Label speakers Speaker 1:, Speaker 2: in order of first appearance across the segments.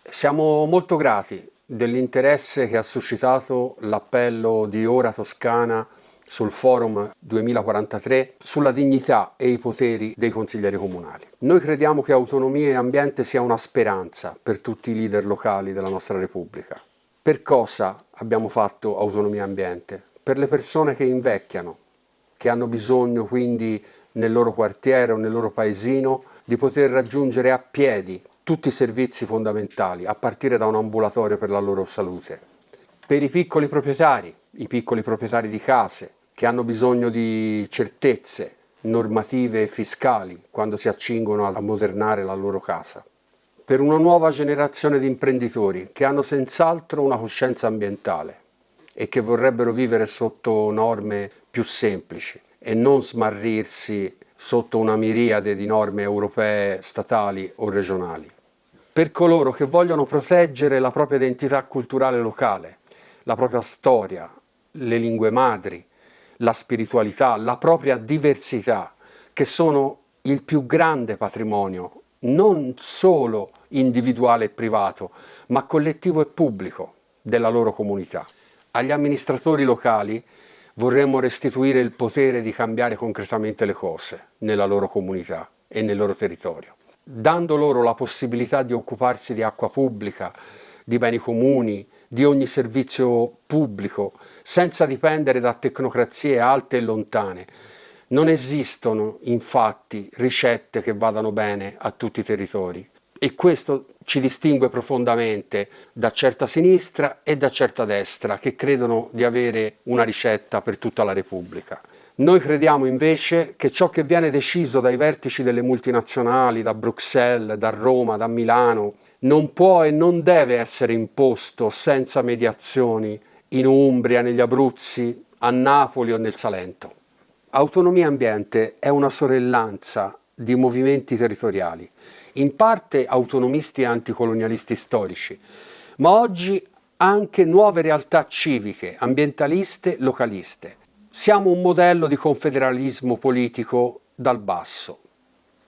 Speaker 1: Siamo molto grati dell'interesse che ha suscitato l'appello di Ora Toscana sul Forum 2043 sulla dignità e i poteri dei consiglieri comunali. Noi crediamo che autonomia e ambiente sia una speranza per tutti i leader locali della nostra Repubblica. Per cosa abbiamo fatto autonomia e ambiente? Per le persone che invecchiano, che hanno bisogno quindi nel loro quartiere o nel loro paesino di poter raggiungere a piedi tutti i servizi fondamentali, a partire da un ambulatorio per la loro salute. Per i piccoli proprietari di case, che hanno bisogno di certezze normative e fiscali quando si accingono a ammodernare la loro casa. Per una nuova generazione di imprenditori che hanno senz'altro una coscienza ambientale e che vorrebbero vivere sotto norme più semplici e non smarrirsi sotto una miriade di norme europee, statali o regionali. Per coloro che vogliono proteggere la propria identità culturale locale, la propria storia, le lingue madri, la spiritualità, la propria diversità, che sono il più grande patrimonio, non solo individuale e privato, ma collettivo e pubblico della loro comunità. Agli amministratori locali vorremmo restituire il potere di cambiare concretamente le cose nella loro comunità e nel loro territorio, dando loro la possibilità di occuparsi di acqua pubblica, di beni comuni, di ogni servizio pubblico, senza dipendere da tecnocrazie alte e lontane. Non esistono infatti ricette che vadano bene a tutti i territori e questo ci distingue profondamente da certa sinistra e da certa destra che credono di avere una ricetta per tutta la Repubblica. Noi crediamo invece che ciò che viene deciso dai vertici delle multinazionali, da Bruxelles, da Roma, da Milano, non può e non deve essere imposto senza mediazioni in Umbria, negli Abruzzi, a Napoli o nel Salento. Autonomia Ambiente è una sorellanza di movimenti territoriali, in parte autonomisti e anticolonialisti storici, ma oggi anche nuove realtà civiche, ambientaliste, localiste. Siamo un modello di confederalismo politico dal basso.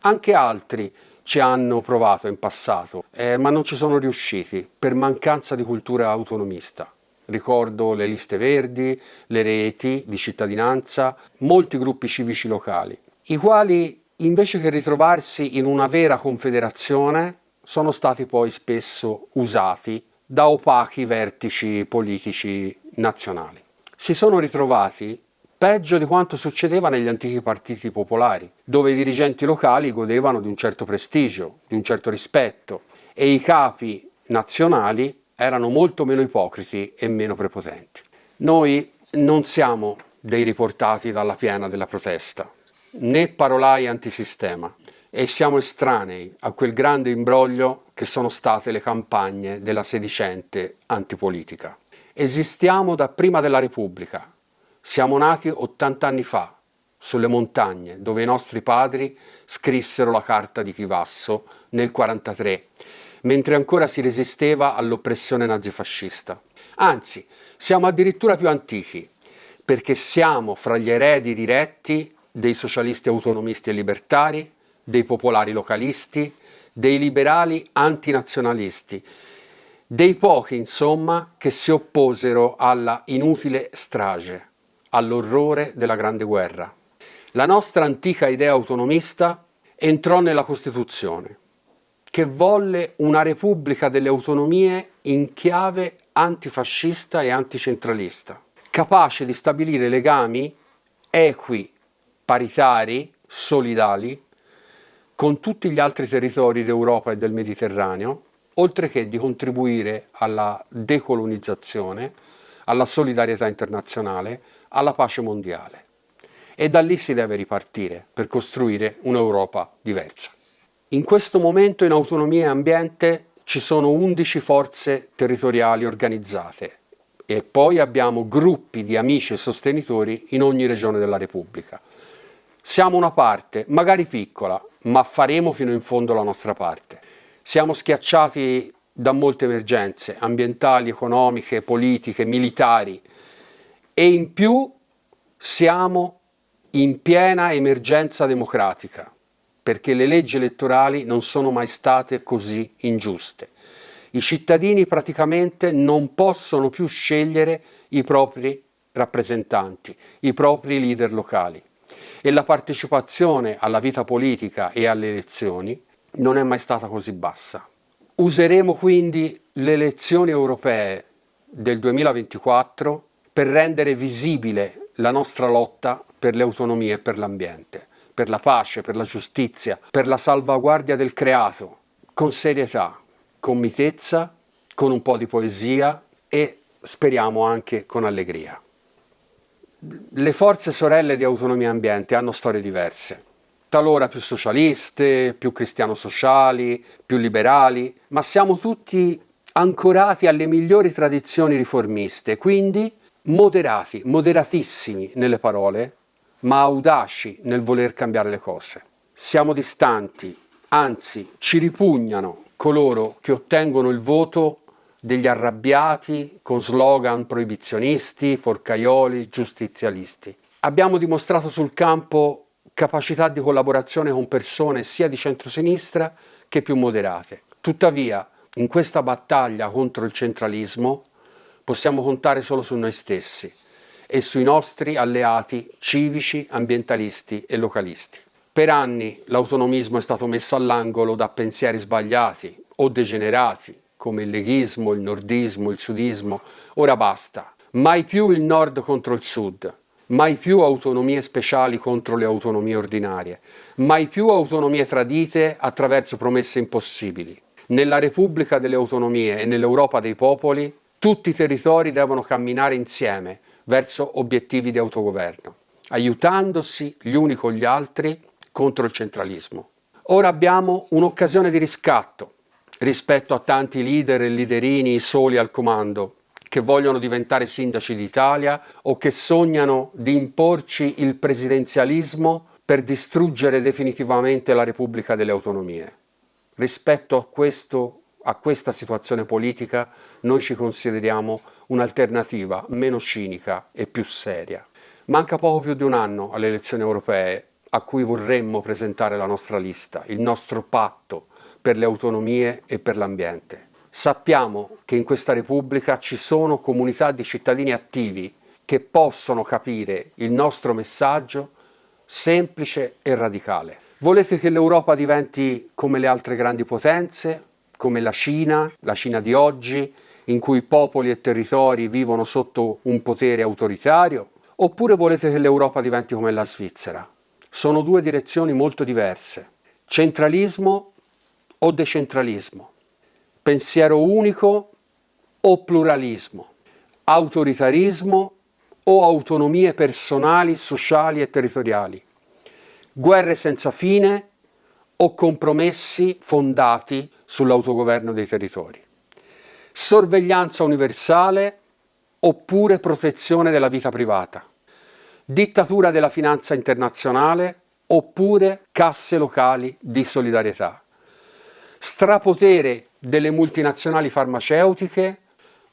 Speaker 1: Anche altri ci hanno provato in passato, ma non ci sono riusciti per mancanza di cultura autonomista. Ricordo le liste verdi, le reti di cittadinanza, molti gruppi civici locali, i quali invece che ritrovarsi in una vera confederazione sono stati poi spesso usati da opachi vertici politici nazionali. Si sono ritrovati peggio di quanto succedeva negli antichi partiti popolari, dove i dirigenti locali godevano di un certo prestigio, di un certo rispetto e i capi nazionali erano molto meno ipocriti e meno prepotenti. Noi non siamo dei riportati dalla piena della protesta, né parolai antisistema, e siamo estranei a quel grande imbroglio che sono state le campagne della sedicente antipolitica. Esistiamo da prima della Repubblica. Siamo nati 80 anni fa, sulle montagne, dove i nostri padri scrissero la Carta di Chivasso nel 1943, mentre ancora si resisteva all'oppressione nazifascista. Anzi, siamo addirittura più antichi, perché siamo fra gli eredi diretti dei socialisti autonomisti e libertari, dei popolari localisti, dei liberali antinazionalisti, dei pochi, insomma, che si opposero alla inutile strage, all'orrore della Grande Guerra. La nostra antica idea autonomista entrò nella Costituzione, che volle una Repubblica delle autonomie in chiave antifascista e anticentralista, capace di stabilire legami equi, paritari, solidali, con tutti gli altri territori d'Europa e del Mediterraneo, oltre che di contribuire alla decolonizzazione, alla solidarietà internazionale, alla pace mondiale. E da lì si deve ripartire per costruire un'Europa diversa. In questo momento in Autonomia e Ambiente ci sono 11 forze territoriali organizzate e poi abbiamo gruppi di amici e sostenitori in ogni regione della Repubblica. Siamo una parte, magari piccola, ma faremo fino in fondo la nostra parte. Siamo schiacciati da molte emergenze ambientali, economiche, politiche, militari e in più siamo in piena emergenza democratica, perché le leggi elettorali non sono mai state così ingiuste I cittadini praticamente non possono più scegliere i propri rappresentanti, i propri leader locali, e la partecipazione alla vita politica e alle elezioni non è mai stata così bassa. Useremo quindi le elezioni europee del 2024 per rendere visibile la nostra lotta per le autonomie e per l'ambiente, per la pace, per la giustizia, per la salvaguardia del creato, con serietà, con mitezza, con un po' di poesia e speriamo anche con allegria. Le forze sorelle di Autonomia e Ambiente hanno storie diverse, talora più socialiste, più cristiano-sociali, più liberali, ma siamo tutti ancorati alle migliori tradizioni riformiste, quindi moderati, moderatissimi nelle parole, ma audaci nel voler cambiare le cose. Siamo distanti, anzi ci ripugnano coloro che ottengono il voto degli arrabbiati con slogan proibizionisti, forcaioli, giustizialisti. Abbiamo dimostrato sul campo capacità di collaborazione con persone sia di centrosinistra che più moderate. Tuttavia, in questa battaglia contro il centralismo possiamo contare solo su noi stessi e sui nostri alleati civici, ambientalisti e localisti. Per anni l'autonomismo è stato messo all'angolo da pensieri sbagliati o degenerati, come il leghismo, il nordismo, il sudismo. Ora basta. Mai più il nord contro il sud. Mai più autonomie speciali contro le autonomie ordinarie. Mai più autonomie tradite attraverso promesse impossibili. Nella Repubblica delle Autonomie e nell'Europa dei popoli, tutti i territori devono camminare insieme verso obiettivi di autogoverno, aiutandosi gli uni con gli altri contro il centralismo. Ora abbiamo un'occasione di riscatto rispetto a tanti leader e leaderini soli al comando che vogliono diventare sindaci d'Italia o che sognano di imporci il presidenzialismo per distruggere definitivamente la Repubblica delle Autonomie. Rispetto a questa situazione politica, noi ci consideriamo un'alternativa meno cinica e più seria. Manca poco più di un anno alle elezioni europee, a cui vorremmo presentare la nostra lista, il nostro patto per le autonomie e per l'ambiente. Sappiamo che in questa Repubblica ci sono comunità di cittadini attivi che possono capire il nostro messaggio semplice e radicale. Volete che l'Europa diventi come le altre grandi potenze, come la Cina di oggi, in cui popoli e territori vivono sotto un potere autoritario? Oppure volete che l'Europa diventi come la Svizzera? Sono due direzioni molto diverse. Centralismo o decentralismo? Pensiero unico o pluralismo? Autoritarismo o autonomie personali, sociali e territoriali? Guerre senza fine o compromessi fondati sull'autogoverno dei territori? Sorveglianza universale oppure protezione della vita privata? Dittatura della finanza internazionale oppure casse locali di solidarietà? Strapotere delle multinazionali farmaceutiche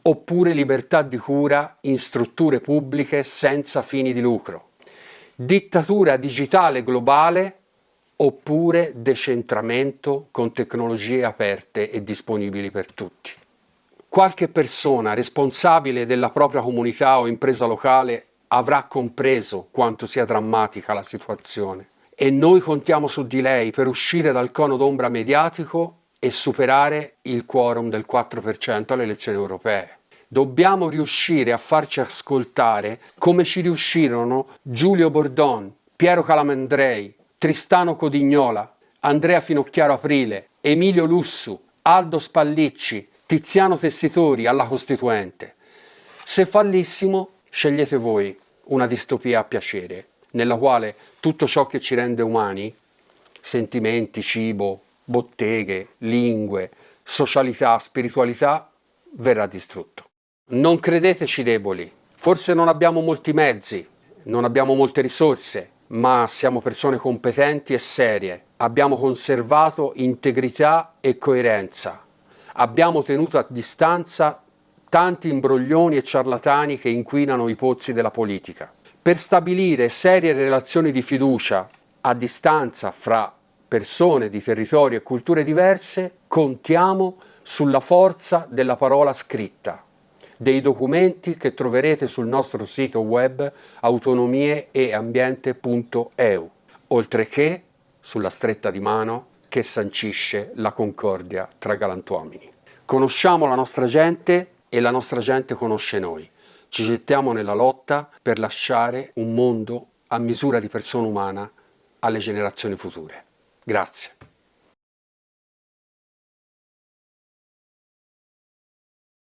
Speaker 1: oppure libertà di cura in strutture pubbliche senza fini di lucro? Dittatura digitale globale oppure decentramento con tecnologie aperte e disponibili per tutti? Qualche persona responsabile della propria comunità o impresa locale avrà compreso quanto sia drammatica la situazione e noi contiamo su di lei per uscire dal cono d'ombra mediatico e superare il quorum del 4% alle elezioni europee. Dobbiamo riuscire a farci ascoltare come ci riuscirono Giulio Bordon, Piero Calamandrei, Tristano Codignola, Andrea Finocchiaro Aprile, Emilio Lussu, Aldo Spallicci, Tiziano Tessitori alla Costituente. Se fallissimo, scegliete voi una distopia a piacere, nella quale tutto ciò che ci rende umani, sentimenti, cibo, botteghe, lingue, socialità, spiritualità, verrà distrutto. Non credeteci deboli, forse non abbiamo molti mezzi, non abbiamo molte risorse, ma siamo persone competenti e serie, abbiamo conservato integrità e coerenza, abbiamo tenuto a distanza tanti imbroglioni e ciarlatani che inquinano i pozzi della politica. Per stabilire serie relazioni di fiducia a distanza fra persone di territori e culture diverse, contiamo sulla forza della parola scritta, dei documenti che troverete sul nostro sito web autonomieeambiente.eu, oltre che sulla stretta di mano che sancisce la concordia tra galantuomini. Conosciamo la nostra gente e la nostra gente conosce noi. Ci gettiamo nella lotta per lasciare un mondo a misura di persona umana alle generazioni future. Grazie.